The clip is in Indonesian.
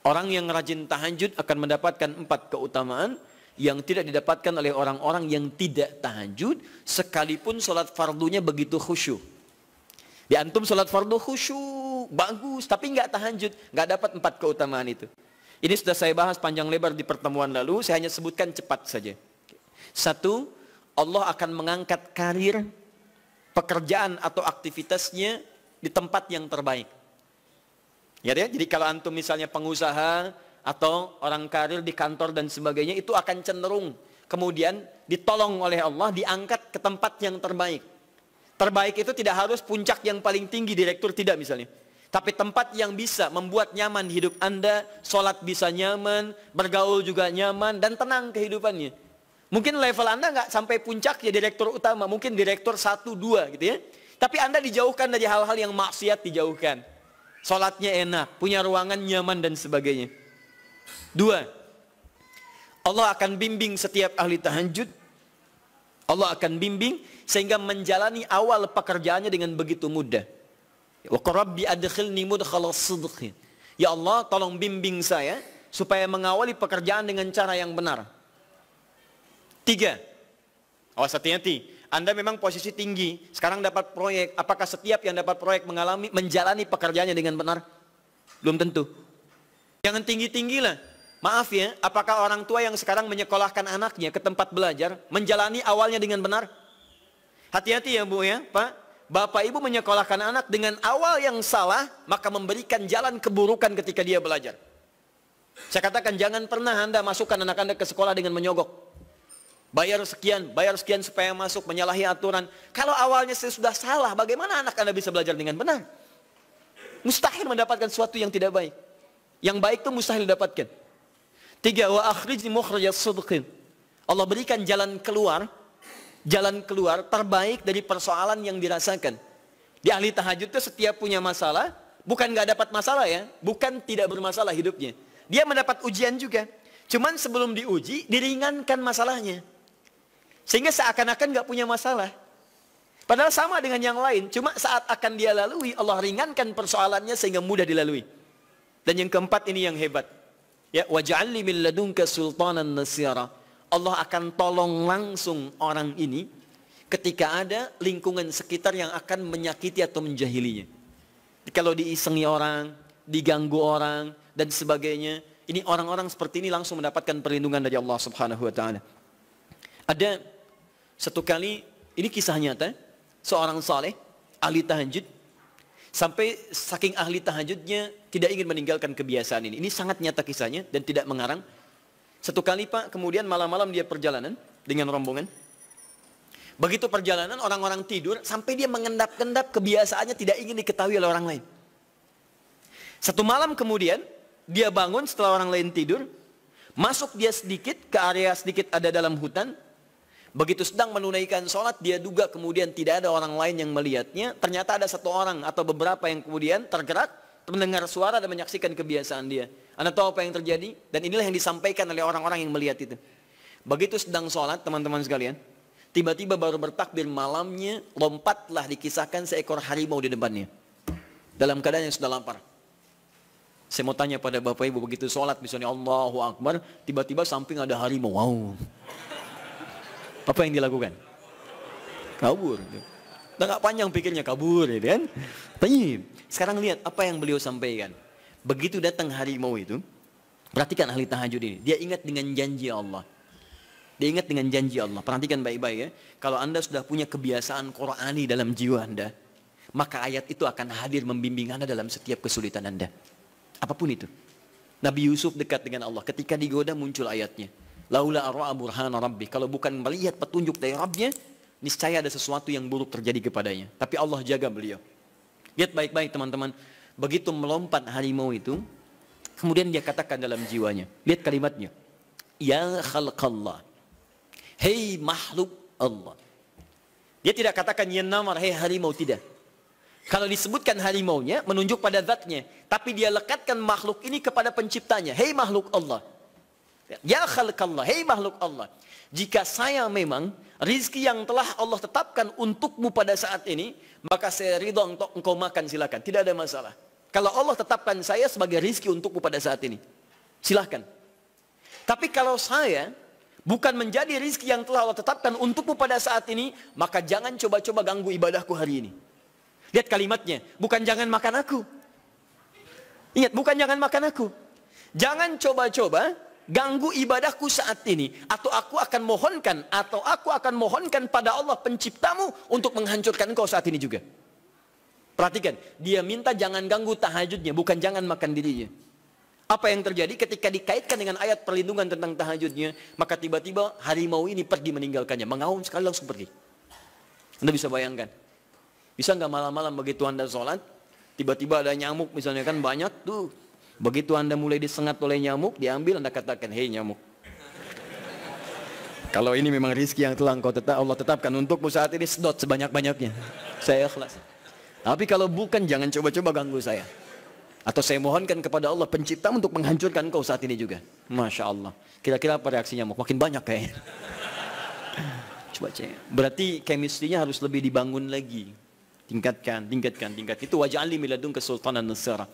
Orang yang rajin tahajud akan mendapatkan 4 keutamaan yang tidak didapatkan oleh orang-orang yang tidak tahajud, sekalipun sholat fardunya begitu khusyuk. Di antum sholat fardu khusyuk, bagus, tapi nggak tahajud, nggak dapat 4 keutamaan itu. Ini sudah saya bahas panjang lebar di pertemuan lalu, saya hanya sebutkan cepat saja. 1, Allah akan mengangkat karir, pekerjaan atau aktivitasnya di tempat yang terbaik. Ya, jadi kalau antum misalnya pengusaha atau orang karir di kantor dan sebagainya, itu akan cenderung kemudian ditolong oleh Allah, diangkat ke tempat yang terbaik. Terbaik itu tidak harus puncak yang paling tinggi, direktur, tidak misalnya. Tapi tempat yang bisa membuat nyaman hidup Anda, sholat bisa nyaman, bergaul juga nyaman, dan tenang kehidupannya. Mungkin level Anda nggak sampai puncak ya direktur utama, mungkin direktur 1, 2 gitu ya. Tapi Anda dijauhkan dari hal-hal yang maksiat, dijauhkan. Sholatnya enak, punya ruangan nyaman dan sebagainya. 2, Allah akan bimbing setiap ahli tahajud. Allah akan bimbing sehingga menjalani awal pekerjaannya dengan begitu mudah. Wa rabbi adkhilni mudkhalas sidqin. Ya Allah, tolong bimbing saya supaya mengawali pekerjaan dengan cara yang benar. 3, awas hati-hati. Anda memang posisi tinggi, sekarang dapat proyek. Apakah setiap yang dapat proyek menjalani pekerjaannya dengan benar? Belum tentu. Jangan tinggi-tinggi lah. Maaf ya, apakah orang tua yang sekarang menyekolahkan anaknya ke tempat belajar menjalani awalnya dengan benar? Hati-hati ya Bu ya, Pak. Bapak Ibu menyekolahkan anak dengan awal yang salah, maka memberikan jalan keburukan ketika dia belajar. Saya katakan jangan pernah Anda masukkan anak Anda ke sekolah dengan menyogok. Bayar sekian supaya masuk, menyalahi aturan. Kalau awalnya sudah salah, bagaimana anak Anda bisa belajar dengan benar? Mustahil mendapatkan sesuatu yang tidak baik. Yang baik itu mustahil didapatkan. 3, wa akhrijni mukhrajas sidqin. Allah berikan jalan keluar terbaik dari persoalan yang dirasakan. Di ahli tahajud itu setiap punya masalah, bukan nggak dapat masalah ya, bukan tidak bermasalah hidupnya. Dia mendapat ujian juga. Cuman sebelum diuji, diringankan masalahnya. Sehingga seakan-akan nggak punya masalah. Padahal sama dengan yang lain, cuma saat akan dia lalui, Allah ringankan persoalannya sehingga mudah dilalui. Dan yang keempat ini yang hebat. Ya, waj'alni min ladunka sultanan nasira. Allah akan tolong langsung orang ini ketika ada lingkungan sekitar yang akan menyakiti atau menjahilinya. Kalau diisengi orang, diganggu orang, dan sebagainya, ini orang-orang seperti ini langsung mendapatkan perlindungan dari Allah Subhanahu wa taala. Ada satu kali, ini kisah nyata, seorang saleh, ahli tahajud, sampai saking ahli tahajudnya tidak ingin meninggalkan kebiasaan ini. Ini sangat nyata kisahnya dan tidak mengarang. Satu kali Pak, kemudian malam-malam dia perjalanan dengan rombongan. Begitu perjalanan, orang-orang tidur, sampai dia mengendap-endap, kebiasaannya tidak ingin diketahui oleh orang lain. Satu malam kemudian, dia bangun setelah orang lain tidur, masuk dia sedikit ke area sedikit ada dalam hutan. Begitu sedang menunaikan sholat, dia duga kemudian tidak ada orang lain yang melihatnya. Ternyata ada satu orang atau beberapa yang kemudian tergerak, mendengar suara dan menyaksikan kebiasaan dia. Anda tahu apa yang terjadi? Dan inilah yang disampaikan oleh orang-orang yang melihat itu. Begitu sedang sholat, teman-teman sekalian, tiba-tiba baru bertakbir malamnya, lompatlah dikisahkan seekor harimau di depannya. Dalam keadaan yang sudah lapar. Saya mau tanya pada Bapak Ibu, begitu sholat misalnya Allahu Akbar, tiba-tiba samping ada harimau. Wow. Apa yang dilakukan? Kabur. Udah gak panjang pikirnya, kabur ya kan? Tapi sekarang lihat apa yang beliau sampaikan. Begitu datang harimau itu, perhatikan ahli tahajud ini. Dia ingat dengan janji Allah. Dia ingat dengan janji Allah. Perhatikan baik-baik ya. Kalau Anda sudah punya kebiasaan Qur'ani dalam jiwa Anda, maka ayat itu akan hadir membimbing Anda dalam setiap kesulitan Anda. Apapun itu. Nabi Yusuf dekat dengan Allah. Ketika digoda muncul ayatnya. Laula arra'a burhana rabbi. Kalau bukan melihat petunjuk dari Rabbnya, niscaya ada sesuatu yang buruk terjadi kepadanya. Tapi Allah jaga beliau. Lihat baik-baik teman-teman. Begitu melompat harimau itu, kemudian dia katakan dalam jiwanya. Lihat kalimatnya. Ya khalqallah. Hei makhluk Allah. Dia tidak katakan ya namar, hei harimau, tidak. Kalau disebutkan harimaunya, menunjuk pada zatnya. Tapi dia lekatkan makhluk ini kepada penciptanya. Hei makhluk Allah. Ya khalqallah, hei makhluk Allah. Jika saya memang rizki yang telah Allah tetapkan untukmu pada saat ini, maka saya ridho untuk engkau makan, silakan. Tidak ada masalah. Kalau Allah tetapkan saya sebagai rizki untukmu pada saat ini, silahkan. Tapi kalau saya bukan menjadi rizki yang telah Allah tetapkan untukmu pada saat ini, maka jangan coba-coba ganggu ibadahku hari ini. Lihat kalimatnya, bukan jangan makan aku. Ingat, bukan jangan makan aku. Jangan coba-coba ganggu ibadahku saat ini. Atau aku akan mohonkan pada Allah penciptamu untuk menghancurkan engkau saat ini juga. Perhatikan, dia minta jangan ganggu tahajudnya, bukan jangan makan dirinya. Apa yang terjadi ketika dikaitkan dengan ayat perlindungan tentang tahajudnya, maka tiba-tiba harimau ini pergi meninggalkannya, mengaum sekali langsung pergi. Anda bisa bayangkan, bisa nggak malam-malam begitu Anda sholat, tiba-tiba ada nyamuk misalnya kan banyak tuh, begitu Anda mulai disengat oleh nyamuk, diambil Anda katakan, hei nyamuk, kalau ini memang rizki yang telah Allah tetapkan untukmu saat ini, sedot sebanyak-banyaknya, saya ikhlas. Tapi kalau bukan, jangan coba-coba ganggu saya. Atau saya mohonkan kepada Allah pencipta untuk menghancurkan kau saat ini juga. Masya Allah. Kira-kira apa reaksi nyamuk? Makin banyak kayaknya. Coba cek. Berarti chemistry-nya harus lebih dibangun lagi. Tingkatkan. Itu waj'alni min ladunka sultanan nasira.